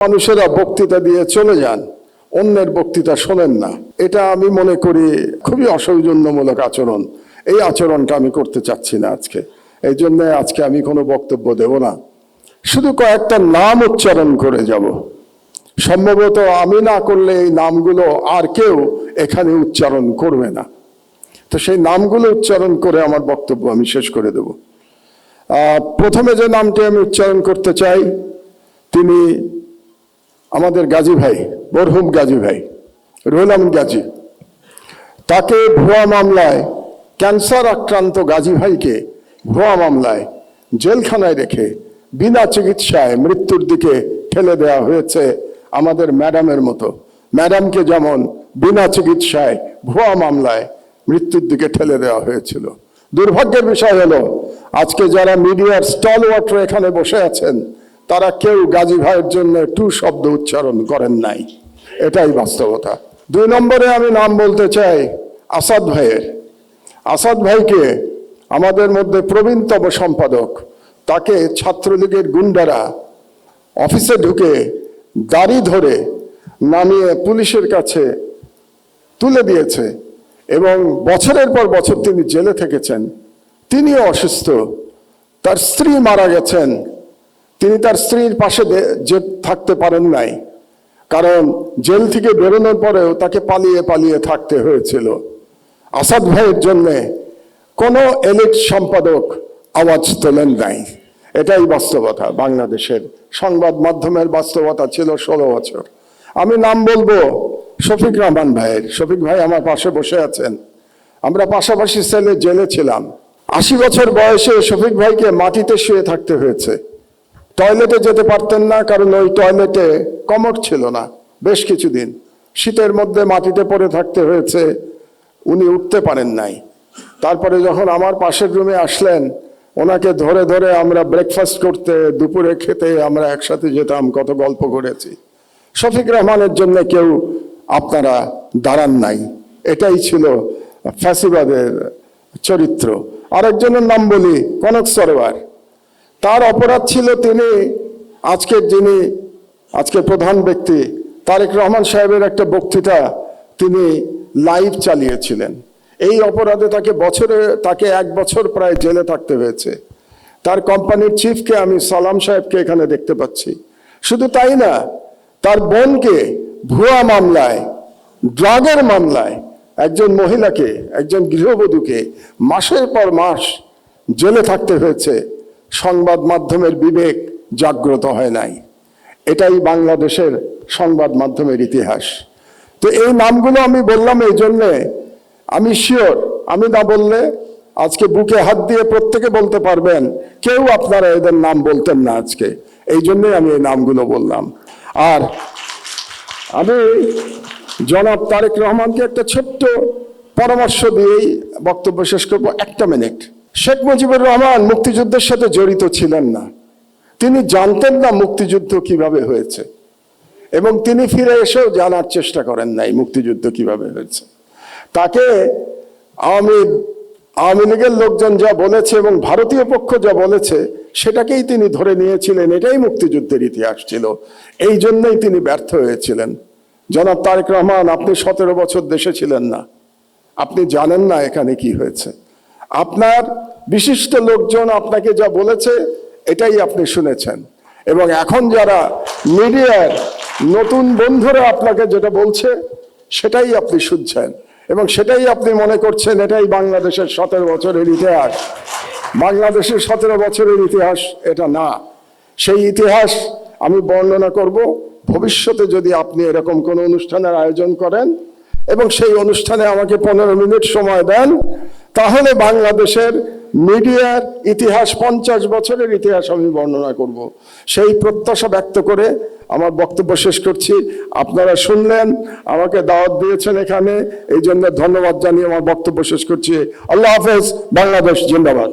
মানুষেরা বক্তৃতা দিয়ে চলে যান, অন্যের বক্তৃতা শোনেন না। এটা আমি মনে করি খুবই অসৌজন্যমূলক আচরণ। এই আচরণটা আমি করতে চাচ্ছি না আজকে। এই জন্য আজকে আমি কোনো বক্তব্য দেব না, শুধু কয়েকটা নাম উচ্চারণ করে যাব। সম্ভবত আমি না করলে এই নামগুলো আর কেউ এখানে উচ্চারণ করবে না। তো সেই নামগুলো উচ্চারণ করে আমার বক্তব্য আমি শেষ করে দেব। প্রথমে যে নামটি আমি উচ্চারণ করতে চাই, তিনি আমাদের গাজী ভাই, মরহুম গাজী ভাই রুহুল আমিন গাজী। তাকে ভুয়া মামলায়, ক্যান্সার আক্রান্ত গাজী ভাইকে ভুয়া মামলায় জেলখানায় রেখে বিনা চিকিৎসায় মৃত্যুর দিকে ঠেলে দেওয়া হয়েছে। আমাদের ম্যাডামের মতো, ম্যাডামকে যেমন বিনা চিকিৎসায় ভুয়া মামলায় মৃত্যুর দিকে ঠেলে দেওয়া হয়েছিল। দুর্ভাগ্যের বিষয় হলো আজকে যারা মিডিয়ার স্টলওয়ার্টার এখানে বসে আছেন, তারা কেউ গাজী ভাইয়ের জন্য টু শব্দ উচ্চারণ করেন নাই। এটাই বাস্তবতা। 2 নম্বরে আমি নাম বলতে চাই আসাদ ভাইয়ের। আসাদ ভাইকে আমাদের মধ্যে প্রবীণতম সম্পাদক, তাকে ছাত্রলীগের গুন্ডারা অফিসে ঢুকে দাড়ি ধরে নামিয়ে পুলিশের কাছে তুলে দিয়েছে এবং বছরের পর বছর তিনি জেলে থেকেছেন। তিনিও অসুস্থ, তার স্ত্রী মারা গেছেন। তিনি তার স্ত্রীর পাশে যে থাকতে পারেন নাই, কারণ জেল থেকে বেরোনোর পরেও তাকে পালিয়ে পালিয়ে থাকতে হয়েছিল। আসাদ ভাইয়ের জন্যে কোনো এলিট সম্পাদক আওয়াজ তোলেন নাই। এটাই বাস্তবতা। বাংলাদেশের সংবাদ মাধ্যমের বাস্তবতা ছিল 16 বছর। আমি নাম বলবো শফিক রহমান ভাইয়ের। শফিক ভাই আমার পাশে বসে আছেন। আমরা পাশাপাশি সেলে জেলে ছিলাম। 80 বছর বয়সে শফিক ভাইকে মাটিতে শুয়ে থাকতে হয়েছে। টয়লেটে যেতে পারতেন না, কারণ ওই টয়লেটে কমোড ছিল না। বেশ কিছুদিন শীতের মধ্যে মাটিতে পড়ে থাকতে হয়েছে, উনি উঠতে পারেন নাই। তারপরে যখন আমার পাশের রুমে আসলেন, ওনাকে ধরে ধরে আমরা ব্রেকফাস্ট করতে, দুপুরে খেতে আমরা একসাথে যেতাম, কত গল্প করেছি। শফিক রহমানের জন্য কেউ আপনারা দাঁড়ান নাই। এটাই ছিল ফ্যাসিবাদের চরিত্র। আরেকজনের নাম বলি কনক সরোয়ার। তার অপরাধ ছিল তিনি আজকের প্রধান ব্যক্তি তারেক রহমান সাহেবের একটা বক্তৃতা তিনি লাইভ চালিয়েছিলেন। এই অপরাধে তাকে 1 বছর প্রায় জেলে থাকতে হয়েছে। তার কোম্পানির চিফকে আমি সালাম সাহেবকে এখানে দেখতে পাচ্ছি। শুধু তাই না, তার বোনকে ভুয়া মামলায়, ড্রাগের মামলায় একজন মহিলাকে, একজন গৃহবধূকে মাসের পর মাস জেলে থাকতে হয়েছে। সংবাদ মাধ্যমের বিবেক জাগ্রত হয় নাই। এটাই বাংলাদেশের সংবাদ মাধ্যমের ইতিহাস। তো এই নামগুলো আমি বললাম এই জন্যে, আমি শিওর আমি না বললে আজকে বুকে হাত দিয়ে প্রত্যেকে বলতে পারবেন কেউ আপনারা এদের নাম বলতেন না আজকে। এই জন্যই আমি এই নামগুলো বললাম। আর আমি জনাব তারেক রহমানকে একটা ছোট্ট পরামর্শ দিয়েই বক্তব্য শেষ করবো। 1 মিনিট। শেখ মুজিবুর রহমান মুক্তিযুদ্ধের সাথে জড়িত ছিলেন না। তিনি জানতেন না মুক্তিযুদ্ধ কিভাবে হয়েছে, এবং তিনি ফিরে এসেও জানার চেষ্টা করেন নাই মুক্তিযুদ্ধ কিভাবে হয়েছে। তাকে আওয়ামী লীগের লোকজন যা বলেছে এবং ভারতীয় পক্ষ যা বলেছে সেটাকেই তিনি ধরে নিয়েছিলেন। এটাই মুক্তিযুদ্ধের ইতিহাস ছিল। এই জন্যই তিনি ব্যর্থ হয়েছিলেন। জনাব তারেক রহমান, আপনি 17 বছর দেশে ছিলেন না, আপনি জানেন না এখানে কি হয়েছে। আপনার বিশিষ্ট লোকজন আপনাকে যা বলেছে এটাই আপনি শুনেছেন, এবং এখন যারা মিডিয়ার নতুন বন্ধুরা আপনাকে যেটা বলছে সেটাই আপনি শুনছেন, এবং সেটাই আপনি মনে করছেন এটাই বাংলাদেশের 17 বছরের ইতিহাস। বাংলাদেশের 17 বছরের ইতিহাস এটা না। সেই ইতিহাস আমি বর্ণনা করব ভবিষ্যতে যদি আপনি এরকম কোনো অনুষ্ঠানের আয়োজন করেন এবং সেই অনুষ্ঠানে আমাকে 15 মিনিট সময় দেন, তাহলে বাংলাদেশের মিডিয়ার ইতিহাস, 50 বছরের ইতিহাস আমি বর্ণনা করব। সেই প্রত্যাশা ব্যক্ত করে আমার বক্তব্য শেষ করছি। আপনারা শুনলেন, আমাকে দাওয়াত দিয়েছেন এখানে, এই জন্য ধন্যবাদ জানিয়ে আমার বক্তব্য শেষ করছি। আল্লাহ হাফেজ। বাংলাদেশ জিন্দাবাদ।